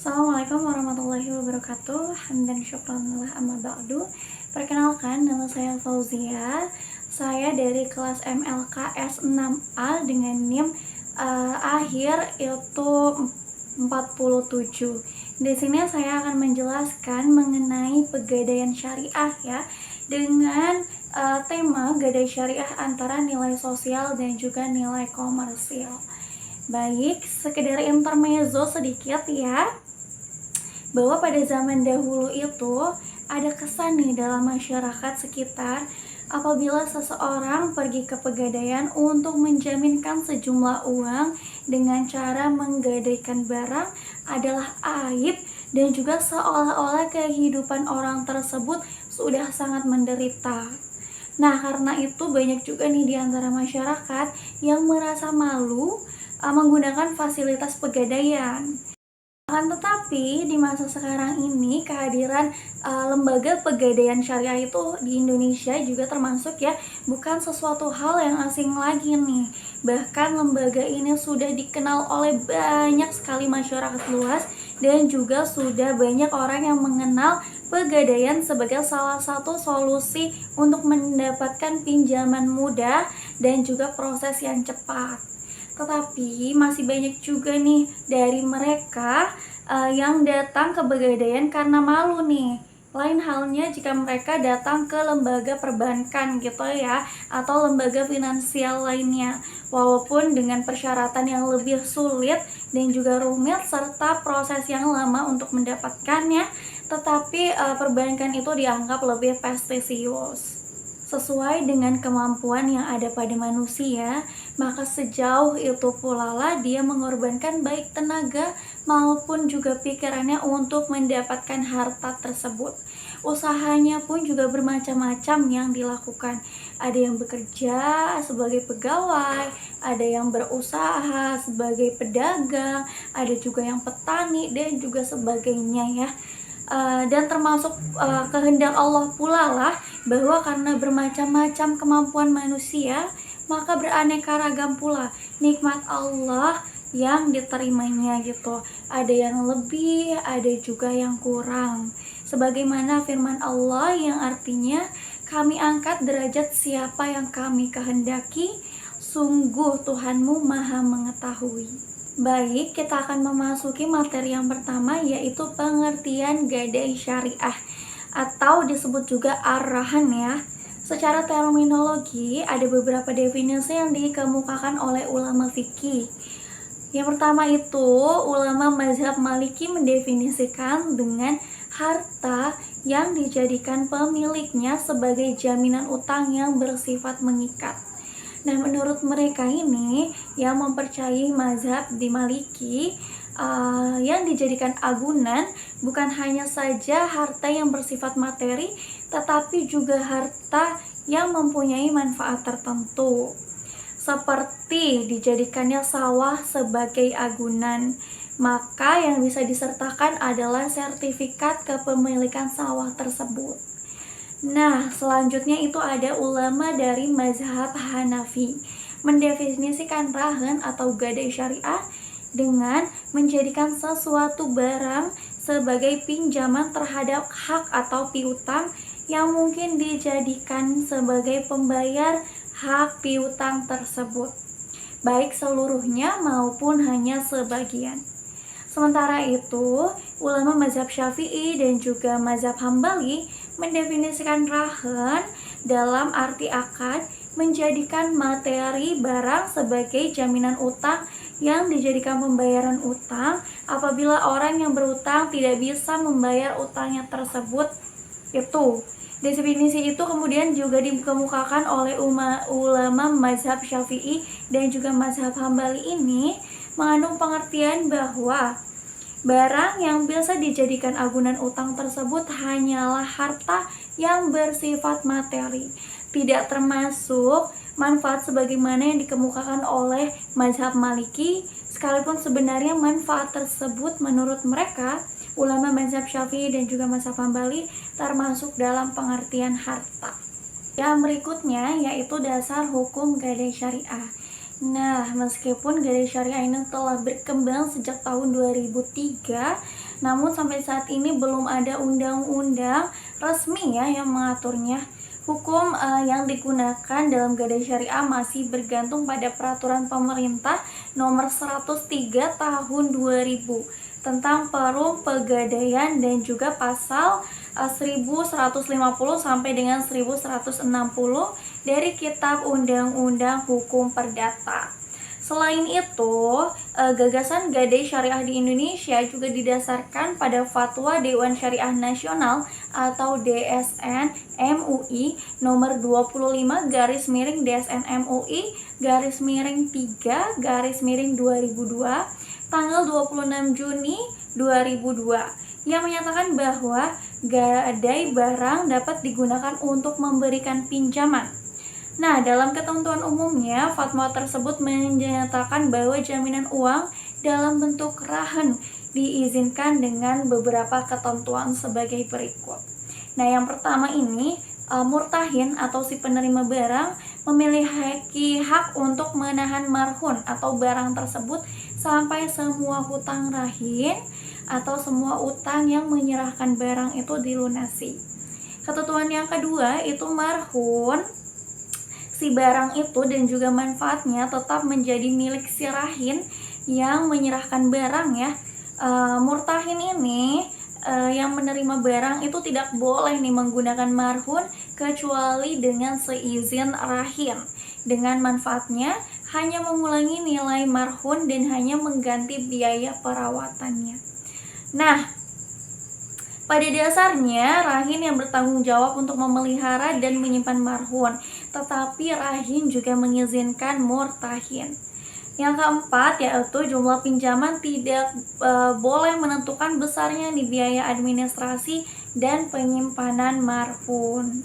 Assalamualaikum warahmatullahi wabarakatuh. Hamdan syukranillah amma ba'du. Perkenalkan, nama saya Fauzia. Saya dari kelas MLKS 6A dengan NIM akhir itu 47. Di sini saya akan menjelaskan mengenai pegadaian syariah ya, dengan tema gadai syariah antara nilai sosial dan juga nilai komersil. Baik, sekedar intermezzo sedikit ya, bahwa pada zaman dahulu itu ada kesan nih dalam masyarakat sekitar apabila seseorang pergi ke pegadaian untuk menjaminkan sejumlah uang dengan cara menggadaikan barang adalah aib, dan juga seolah-olah kehidupan orang tersebut sudah sangat menderita. Nah, karena itu banyak juga nih di antara masyarakat yang merasa malu menggunakan fasilitas pegadaian. Akan tetapi di masa sekarang ini kehadiran lembaga pegadaian syariah itu di Indonesia juga termasuk ya, bukan sesuatu hal yang asing lagi nih. Bahkan lembaga ini sudah dikenal oleh banyak sekali masyarakat luas, dan juga sudah banyak orang yang mengenal pegadaian sebagai salah satu solusi untuk mendapatkan pinjaman mudah dan juga proses yang cepat. Tetapi masih banyak juga nih dari mereka yang datang ke pegadaian karena malu nih. Lain halnya jika mereka datang ke lembaga perbankan gitu ya, atau lembaga finansial lainnya. Walaupun dengan persyaratan yang lebih sulit dan juga rumit serta proses yang lama untuk mendapatkannya, tetapi perbankan itu dianggap lebih prestisius. Sesuai dengan kemampuan yang ada pada manusia, maka sejauh itu pula lah dia mengorbankan baik tenaga maupun juga pikirannya untuk mendapatkan harta tersebut. Usahanya pun juga bermacam-macam yang dilakukan. Ada yang bekerja sebagai pegawai, ada yang berusaha sebagai pedagang, ada juga yang petani dan juga sebagainya ya. Dan termasuk kehendak Allah pula lah, bahwa karena bermacam-macam kemampuan manusia, maka beraneka ragam pula nikmat Allah yang diterimanya gitu. Ada yang lebih, ada juga yang kurang. Sebagaimana firman Allah yang artinya, kami angkat derajat siapa yang kami kehendaki, sungguh Tuhanmu maha mengetahui. Baik, kita akan memasuki materi yang pertama, yaitu pengertian gadai syariah atau disebut juga arahan ya. Secara terminologi, ada beberapa definisi yang dikemukakan oleh ulama fikih. Yang pertama itu, ulama mazhab Maliki mendefinisikan dengan harta yang dijadikan pemiliknya sebagai jaminan utang yang bersifat mengikat. Nah, menurut mereka ini yang mempercayai mazhab di Maliki, yang dijadikan agunan bukan hanya saja harta yang bersifat materi, tetapi juga harta yang mempunyai manfaat tertentu, seperti dijadikannya sawah sebagai agunan. Maka yang bisa disertakan adalah sertifikat kepemilikan sawah tersebut. Nah, selanjutnya itu ada ulama dari mazhab Hanafi mendefinisikan rahan atau gadai syariah dengan menjadikan sesuatu barang sebagai pinjaman terhadap hak atau piutang yang mungkin dijadikan sebagai pembayar hak piutang tersebut, baik seluruhnya maupun hanya sebagian. Sementara itu, ulama mazhab Syafi'i dan juga mazhab Hambali mendefinisikan rahan dalam arti akad menjadikan materi barang sebagai jaminan utang yang dijadikan pembayaran utang apabila orang yang berutang tidak bisa membayar utangnya tersebut. Itu definisi itu kemudian juga dikemukakan oleh ulama mazhab Syafi'i dan juga mazhab Hambali ini mengandung pengertian bahwa barang yang bisa dijadikan agunan utang tersebut hanyalah harta yang bersifat materi, tidak termasuk manfaat sebagaimana yang dikemukakan oleh mazhab Maliki, sekalipun sebenarnya manfaat tersebut menurut mereka, ulama mazhab Syafi'i dan juga mazhab Hambali, termasuk dalam pengertian harta. Yang berikutnya yaitu dasar hukum gadai syariah. Nah, meskipun gadai syariah ini telah berkembang sejak tahun 2003, namun sampai saat ini belum ada undang-undang resmi ya yang mengaturnya. Hukum yang digunakan dalam gadai syariah masih bergantung pada peraturan pemerintah nomor 103 tahun 2000 tentang perum pegadaian dan juga pasal 1150 sampai dengan 1160 dari Kitab Undang-Undang Hukum Perdata. Selain itu, gagasan gadai syariah di Indonesia juga didasarkan pada Fatwa Dewan Syariah Nasional atau DSN MUI nomor 25 garis miring DSN MUI garis miring 3 garis miring 2002 tanggal 26 Juni 2002 yang menyatakan bahwa gadai barang dapat digunakan untuk memberikan pinjaman. Nah, dalam ketentuan umumnya, fatwa tersebut menyatakan bahwa jaminan uang dalam bentuk rahan diizinkan dengan beberapa ketentuan sebagai berikut. Nah, yang pertama ini, murtahin atau si penerima barang memiliki hak untuk menahan marhun atau barang tersebut sampai semua hutang rahin atau semua utang yang menyerahkan barang itu dilunasi. Ketentuan yang kedua itu marhun si barang itu dan juga manfaatnya tetap menjadi milik si rahin yang menyerahkan barang ya. Murtahin ini yang menerima barang itu tidak boleh nih menggunakan marhun kecuali dengan seizin rahin. Dengan manfaatnya hanya mengulangi nilai marhun dan hanya mengganti biaya perawatannya. Nah, pada dasarnya, rahin yang bertanggung jawab untuk memelihara dan menyimpan marhun, tetapi rahin juga mengizinkan murtahin. Yang keempat yaitu jumlah pinjaman tidak boleh menentukan besarnya di biaya administrasi dan penyimpanan marhun.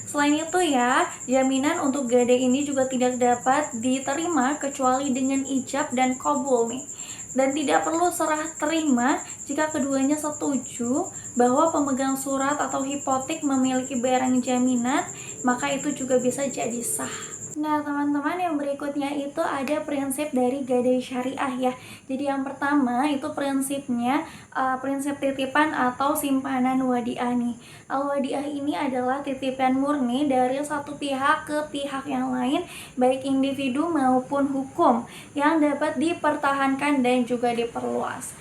Selain itu ya, jaminan untuk gadai ini juga tidak dapat diterima kecuali dengan ijab dan qabul nih. Dan tidak perlu serah terima jika keduanya setuju bahwa pemegang surat atau hipotek memiliki barang jaminan, maka itu juga bisa jadi sah. Nah, teman-teman, yang berikutnya itu ada prinsip dari gadai syariah ya. Jadi yang pertama itu prinsipnya prinsip titipan atau simpanan wadiah nih. Al-wadiah ini adalah titipan murni dari satu pihak ke pihak yang lain, baik individu maupun hukum, yang dapat dipertahankan dan juga diperluas.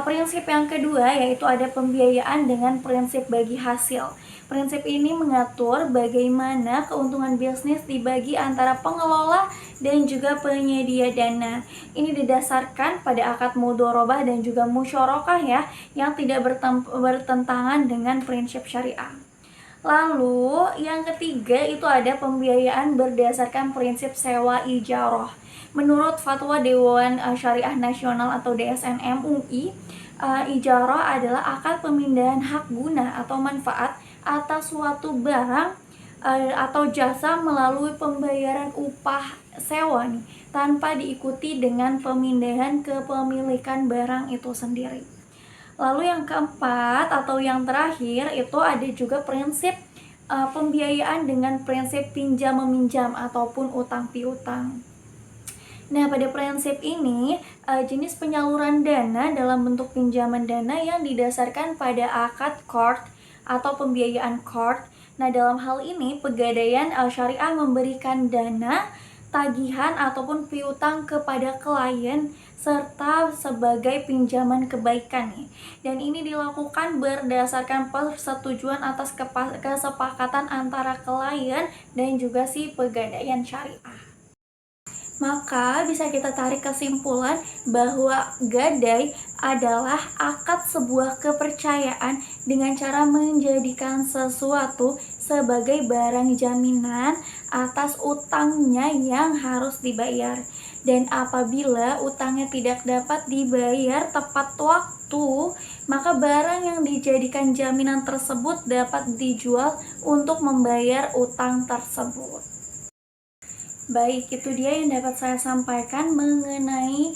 Prinsip yang kedua yaitu ada pembiayaan dengan prinsip bagi hasil. Prinsip ini mengatur bagaimana keuntungan bisnis dibagi antara pengelola dan juga penyedia dana. Ini didasarkan pada akad mudharabah dan juga musyarakah ya, yang tidak bertentangan dengan prinsip syariah. Lalu yang ketiga itu ada pembiayaan berdasarkan prinsip sewa ijarah. Menurut Fatwa Dewan Syariah Nasional atau DSN MUI, ijarah adalah akad pemindahan hak guna atau manfaat atas suatu barang atau jasa melalui pembayaran upah sewa nih, tanpa diikuti dengan pemindahan kepemilikan barang itu sendiri. Lalu yang keempat atau yang terakhir itu ada juga prinsip pembiayaan dengan prinsip pinjam meminjam ataupun utang piutang. Nah, pada prinsip ini, jenis penyaluran dana dalam bentuk pinjaman dana yang didasarkan pada akad qard atau pembiayaan qard. Nah, dalam hal ini, Pegadaian Syariah memberikan dana, tagihan ataupun piutang kepada klien serta sebagai pinjaman kebaikan nih. Dan ini dilakukan berdasarkan persetujuan atas kesepakatan antara klien dan juga si Pegadaian Syariah. Maka bisa kita tarik kesimpulan bahwa gadai adalah akad sebuah kepercayaan dengan cara menjadikan sesuatu sebagai barang jaminan atas utangnya yang harus dibayar. Dan apabila utangnya tidak dapat dibayar tepat waktu, maka barang yang dijadikan jaminan tersebut dapat dijual untuk membayar utang tersebut. Baik, itu dia yang dapat saya sampaikan mengenai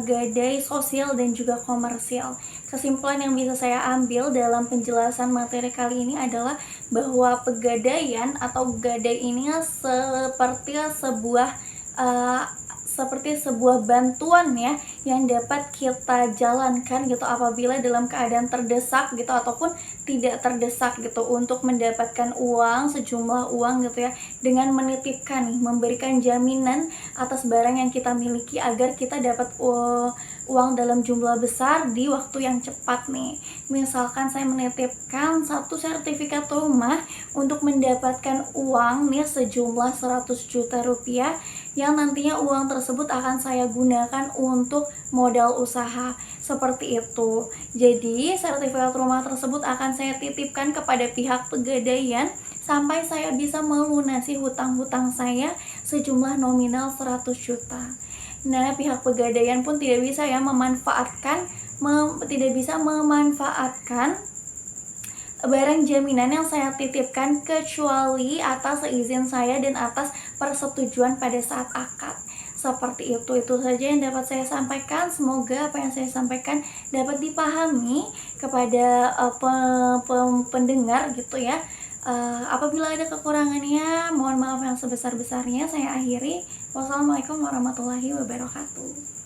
gadai sosial dan juga komersial. Kesimpulan yang bisa saya ambil dalam penjelasan materi kali ini adalah bahwa pegadaian atau gadai ini seperti sebuah seperti sebuah bantuan ya yang dapat kita jalankan gitu apabila dalam keadaan terdesak gitu ataupun tidak terdesak gitu untuk mendapatkan uang, sejumlah uang gitu ya, dengan menitipkan nih, memberikan jaminan atas barang yang kita miliki agar kita dapat uang dalam jumlah besar di waktu yang cepat nih. Misalkan saya menitipkan satu sertifikat rumah untuk mendapatkan uang nih sejumlah 100 juta rupiah yang nantinya uang tersebut akan saya gunakan untuk modal usaha, seperti itu. Jadi sertifikat rumah tersebut akan saya titipkan kepada pihak pegadaian sampai saya bisa melunasi hutang-hutang saya sejumlah nominal 100 juta. Nah, pihak pegadaian pun tidak bisa ya tidak bisa memanfaatkan barang jaminan yang saya titipkan kecuali atas izin saya dan atas persetujuan pada saat akad. Seperti itu saja yang dapat saya sampaikan. Semoga apa yang saya sampaikan dapat dipahami kepada pendengar gitu ya. Apabila ada kekurangannya, mohon maaf yang sebesar-besarnya. Saya akhiri. Wassalamualaikum warahmatullahi wabarakatuh.